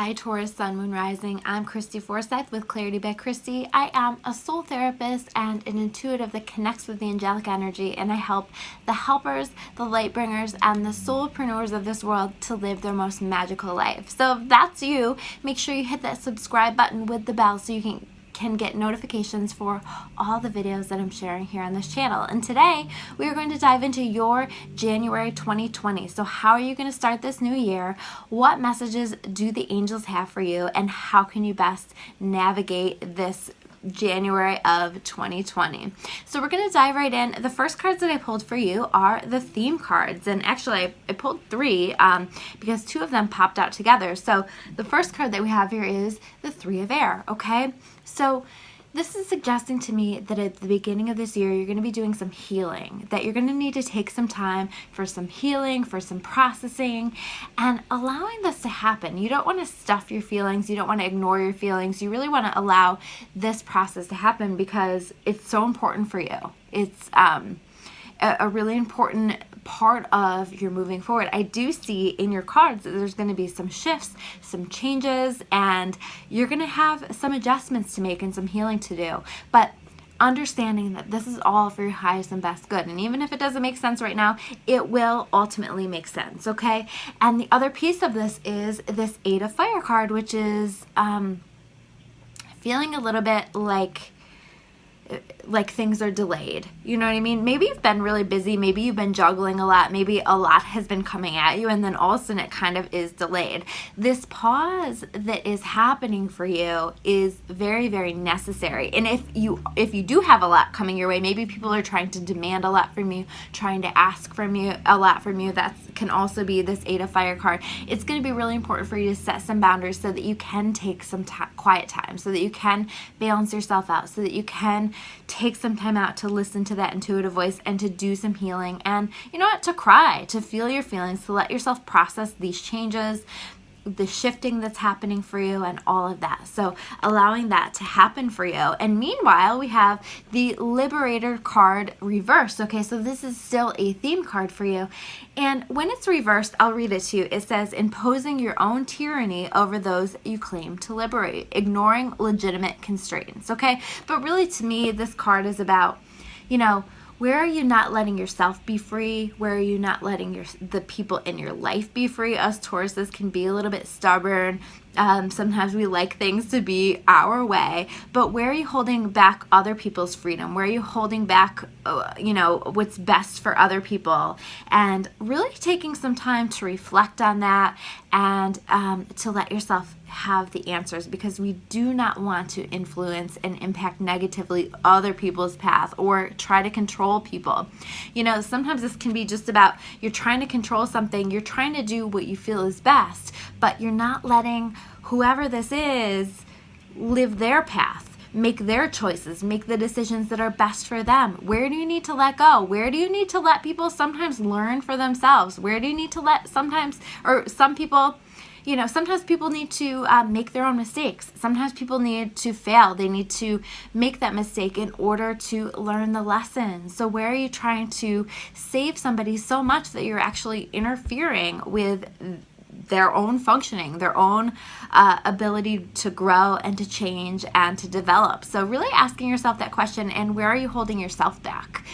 Hi Taurus, Sun, Moon, Rising. I'm Christy Forsyth with Clarity by Christy. I am a soul therapist and an intuitive that connects with the angelic energy, and I help the helpers, the light bringers, and the soulpreneurs of this world to live their most magical life. So if that's you, make sure you hit that subscribe button with the bell so you can get notifications for all the videos that I'm sharing here on this channel. And today we are going to dive into your January 2020. So how are you going to start this new year? What messages do the angels have for you? And how can you best navigate this January of 2020. So we're going to dive right in. The first cards that I pulled for you are the theme cards, and actually I pulled three because two of them popped out together. So the first card that we have here is the Three of Air. Okay, so this is suggesting to me that at the beginning of this year, you're going to be doing some healing, that you're going to need to take some time for some healing, for some processing, and allowing this to happen. You don't want to stuff your feelings. You don't want to ignore your feelings. You really want to allow this process to happen because it's so important for you. It's a really important part of your moving forward. I do see in your cards that there's going to be some shifts, some changes, and you're going to have some adjustments to make and some healing to do. But understanding that this is all for your highest and best good. And even if it doesn't make sense right now, it will ultimately make sense, okay? And the other piece of this is this Eight of Fire card, which is feeling a little bit like things are delayed. You know what I mean? Maybe you've been really busy. Maybe you've been juggling a lot. Maybe a lot has been coming at you, and then all of a sudden it kind of is delayed. This pause that is happening for you is very, very necessary. And if you do have a lot coming your way, maybe people are trying to demand a lot from you, trying to ask from you a lot from you. That can also be this Eight of Fire card. It's going to be really important for you to set some boundaries so that you can take some quiet time, so that you can balance yourself out, so that you can take some time out to listen to that intuitive voice and to do some healing, and you know what, to cry, to feel your feelings, to let yourself process these changes, the shifting that's happening for you, and all of that. So allowing that to happen for you. And meanwhile, we have the Liberator card reversed. Okay, so this is still a theme card for you. And when it's reversed, I'll read it to you. It says, imposing your own tyranny over those you claim to liberate, ignoring legitimate constraints. Okay, but really to me, this card is about, you know, where are you not letting yourself be free? Where are you not letting the people in your life be free? Us Tauruses can be a little bit stubborn. Sometimes we like things to be our way, but where are you holding back other people's freedom? Where are you holding back, what's best for other people? And really taking some time to reflect on that and to let yourself have the answers, because we do not want to influence and impact negatively other people's path or try to control people. You know, sometimes this can be just about you're trying to control something, you're trying to do what you feel is best, but you're not letting whoever this is live their path, make their choices, make the decisions that are best for them. Where do you need to let go? Where do you need to let people sometimes learn for themselves? Where do you need to let some people, sometimes people need to make their own mistakes. Sometimes people need to fail. They need to make that mistake in order to learn the lesson. So where are you trying to save somebody so much that you're actually interfering with their own functioning, their own ability to grow and to change and to develop? So really asking yourself that question, and where are you holding yourself back?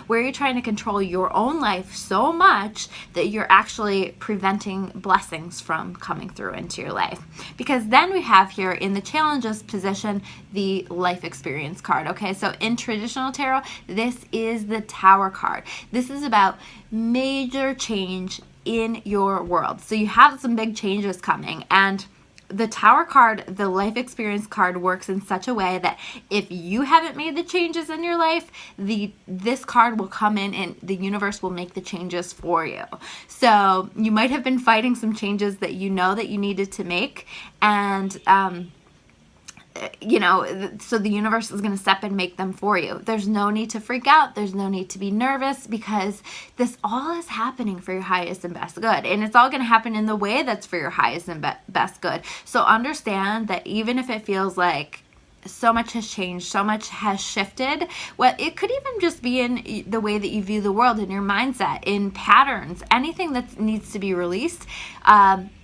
Where are you trying to control your own life so much that you're actually preventing blessings from coming through into your life? Because then we have here in the challenges position, the life experience card. Okay, so in traditional tarot, this is the Tower card. This is about major change in your world. So you have some big changes coming, and the Tower card, the life experience card, works in such a way that if you haven't made the changes in your life, this card will come in and the universe will make the changes for you. So you might have been fighting some changes that you know that you needed to make, and so the universe is going to step and make them for you. There's no need to freak out. There's no need to be nervous, because this all is happening for your highest and best good. And it's all going to happen in the way that's for your highest and best good. So understand that even if it feels like so much has changed, so much has shifted, well, it could even just be in the way that you view the world, in your mindset, in patterns, anything that needs to be released.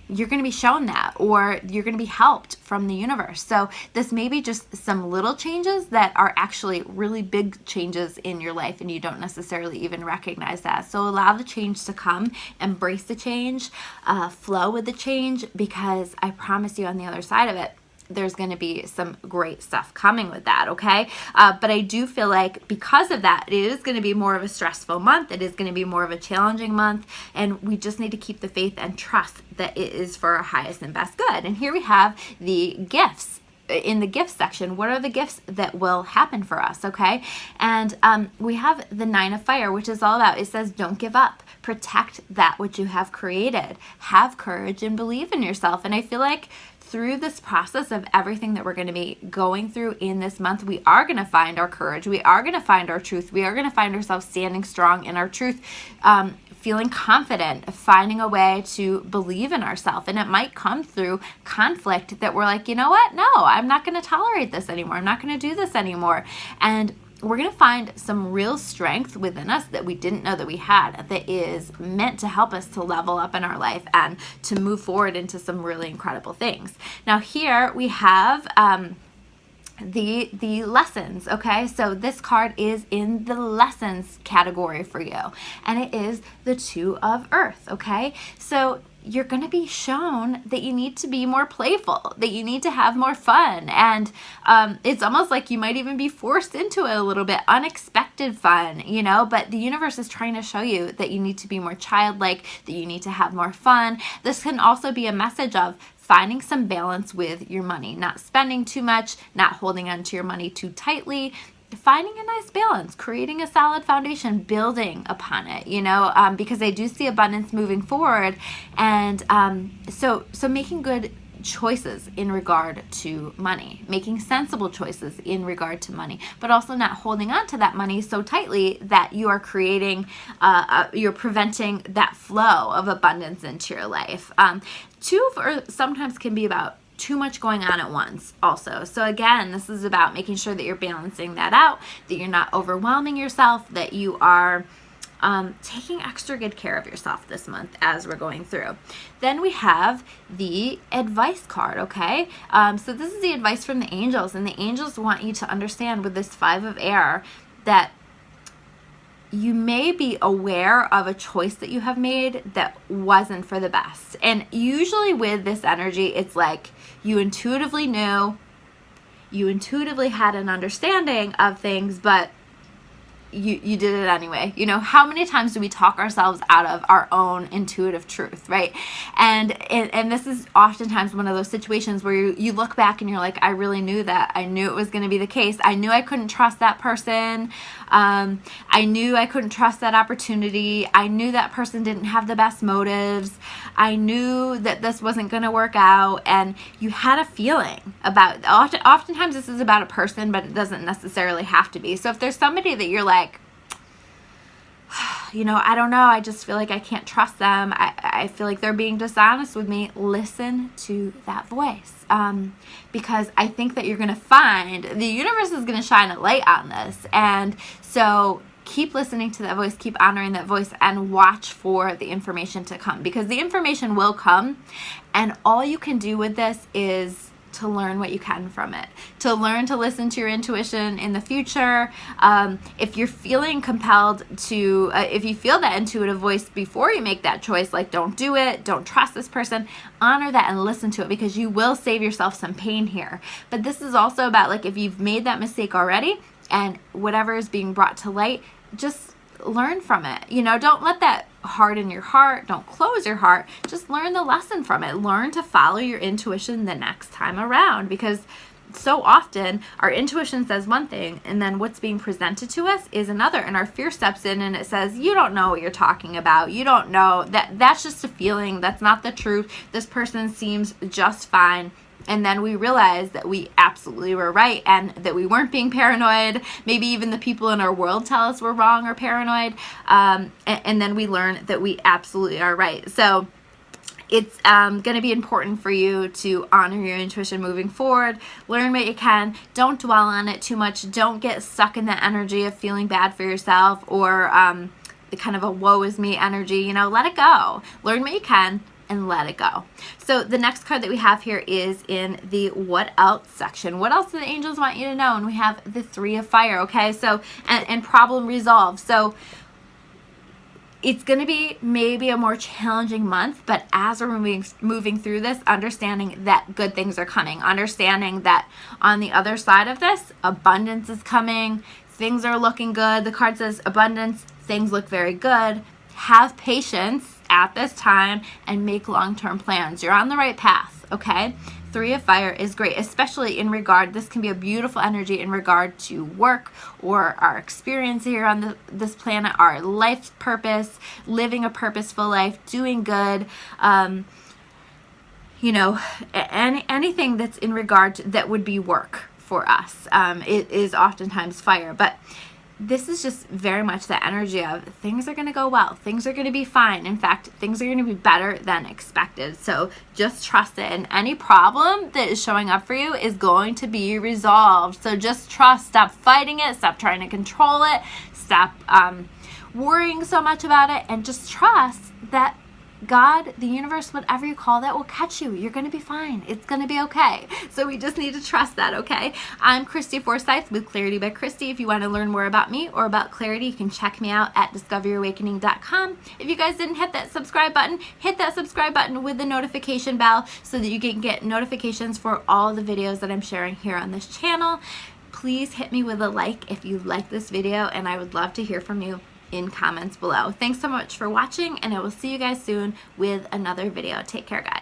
you're going to be shown that, or you're going to be helped from the universe. So this may be just some little changes that are actually really big changes in your life, and you don't necessarily even recognize that. So allow the change to come, embrace the change, flow with the change, because I promise you on the other side of it, there's going to be some great stuff coming with that, okay? But I do feel like because of that, it is going to be more of a stressful month. It is going to be more of a challenging month, and we just need to keep the faith and trust that it is for our highest and best good. And here we have the gifts. In the gifts section, what are the gifts that will happen for us, okay? And we have the 9 of Fire, which is all about, it says, don't give up. Protect that which you have created. Have courage and believe in yourself. And I feel like through this process of everything that we're going to be going through in this month, we are going to find our courage. We are going to find our truth. We are going to find ourselves standing strong in our truth, feeling confident, finding a way to believe in ourselves. And it might come through conflict that we're like, you know what? No, I'm not going to tolerate this anymore. I'm not going to do this anymore. And we're going to find some real strength within us that we didn't know that we had, that is meant to help us to level up in our life and to move forward into some really incredible things. Now here we have the lessons, okay? So this card is in the lessons category for you, and it is the 2 of Earth, okay? So you're going to be shown that you need to be more playful, that you need to have more fun. And it's almost like you might even be forced into it a little bit, unexpected fun, you know, but the universe is trying to show you that you need to be more childlike, that you need to have more fun. This can also be a message of finding some balance with your money, not spending too much, not holding on to your money too tightly, finding a nice balance, creating a solid foundation, building upon it, you know, because I do see abundance moving forward. And so making good choices in regard to money, making sensible choices in regard to money, but also not holding on to that money so tightly that you are creating, you're preventing that flow of abundance into your life. 2 sometimes can be about too much going on at once also. So again, this is about making sure that you're balancing that out, that you're not overwhelming yourself, that you are taking extra good care of yourself this month as we're going through. Then we have the advice card, okay? So this is the advice from the angels, and the angels want you to understand with this 5 of Air that you may be aware of a choice that you have made that wasn't for the best. And usually with this energy, it's like you intuitively knew, you intuitively had an understanding of things, but you did it anyway. You know, how many times do we talk ourselves out of our own intuitive truth, right? And this is oftentimes one of those situations where you look back and you're like, I really knew that. I knew it was going to be the case. I knew I couldn't trust that person. I knew I couldn't trust that opportunity. I knew that person didn't have the best motives. I knew that this wasn't going to work out. And you had a feeling about, oftentimes this is about a person, but it doesn't necessarily have to be. So if there's somebody that you're like, you know, I don't know, I just feel like I can't trust them, I feel like they're being dishonest with me, listen to that voice. Because I think that you're going to find the universe is going to shine a light on this. And so keep listening to that voice, keep honoring that voice, and watch for the information to come, because the information will come. And all you can do with this is to learn what you can from it, to learn to listen to your intuition in the future. If you're feeling compelled to, if you feel that intuitive voice before you make that choice, like don't do it, don't trust this person, honor that and listen to it, because you will save yourself some pain here. But this is also about, like, if you've made that mistake already and whatever is being brought to light, just learn from it. You know, don't let that harden your heart. Don't close your heart. Just learn the lesson from it. Learn to follow your intuition the next time around, because so often our intuition says one thing and then what's being presented to us is another, and our fear steps in and it says, you don't know what you're talking about. You don't know that's just a feeling. That's not the truth. This person seems just fine. And then we realize that we absolutely were right and that we weren't being paranoid. Maybe even the people in our world tell us we're wrong or paranoid. And then we learn that we absolutely are right. So it's going to be important for you to honor your intuition moving forward. Learn what you can. Don't dwell on it too much. Don't get stuck in the energy of feeling bad for yourself or the kind of a woe is me energy. You know, let it go. Learn what you can and let it go. So the next card that we have here is in the what else section. What else do the angels want you to know? And we have the 3 of fire, okay? So, and problem resolved. So it's going to be maybe a more challenging month, but as we're moving through this, understanding that good things are coming, understanding that on the other side of this, abundance is coming, things are looking good. The card says abundance, things look very good. Have patience at this time and make long-term plans. You're on the right path, okay? 3 of fire is great, especially in regard, this can be a beautiful energy in regard to work or our experience here on this planet, our life's purpose, living a purposeful life, doing good, you know, anything that's in regard to, that would be work for us. It is oftentimes fire, but this is just very much the energy of things are going to go well. Things are going to be fine. In fact, things are going to be better than expected. So just trust it. And any problem that is showing up for you is going to be resolved. So just trust. Stop fighting it. Stop trying to control it. Stop worrying so much about it. And just trust that God, the universe, whatever you call that, will catch you. You're going to be fine. It's going to be okay. So we just need to trust that, okay? I'm Christy Forsyth with Clarity by Christy. If you want to learn more about me or about clarity, you can check me out at discoveryourawakening.com. If you guys didn't hit that subscribe button, hit that subscribe button with the notification bell so that you can get notifications for all the videos that I'm sharing here on this channel. Please hit me with a like if you like this video, and I would love to hear from you in comments below. Thanks so much for watching, and I will see you guys soon with another video. Take care, guys.